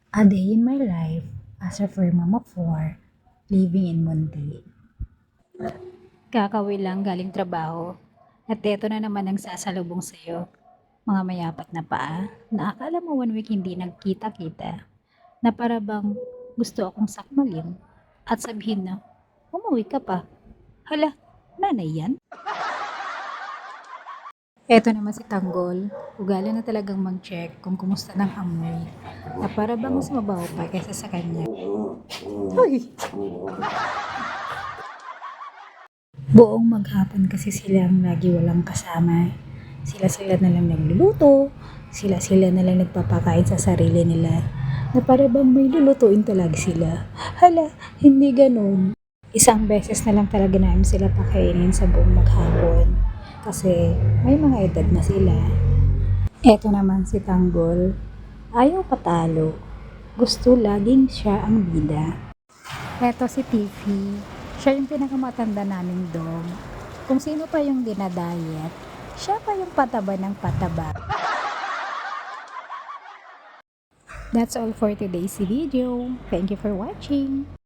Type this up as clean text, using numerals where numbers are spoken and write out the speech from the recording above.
A day in my life as a fur mom of four, living in Monte. Kakauwi lang galing trabaho at eto na naman ang sasalubong sa'yo. Mga mayapat na paa na akala mo 1 week hindi nagkita-kita na para bang gusto akong sakmalin at sabihin na, umuwi ka pa. Hala, nanay yan? Eto naman si Tanggol, ugali na talagang mag-check kung kumusta ng amoy na para bang mas mabaho pa kaysa sa kanya. Uy! Buong maghapon kasi silang lagi walang kasama. Sila-sila na lang nagluluto, sila-sila na lang nagpapakain sa sarili nila. Na para bang may lulutuin talaga sila. Hala, hindi ganun. Isang beses na lang talaga namin sila pakainin sa buong maghapon. Kasi may mga edad na sila. Eto naman si Tanggol, ayaw patalo. Gusto laging siya ang bida. Eto si Tiffy, siya yung pinakamatanda naming dog. Kung sino pa yung dinadayet, siya pa yung pataba ng pataba. That's all for today's video. Thank you for watching.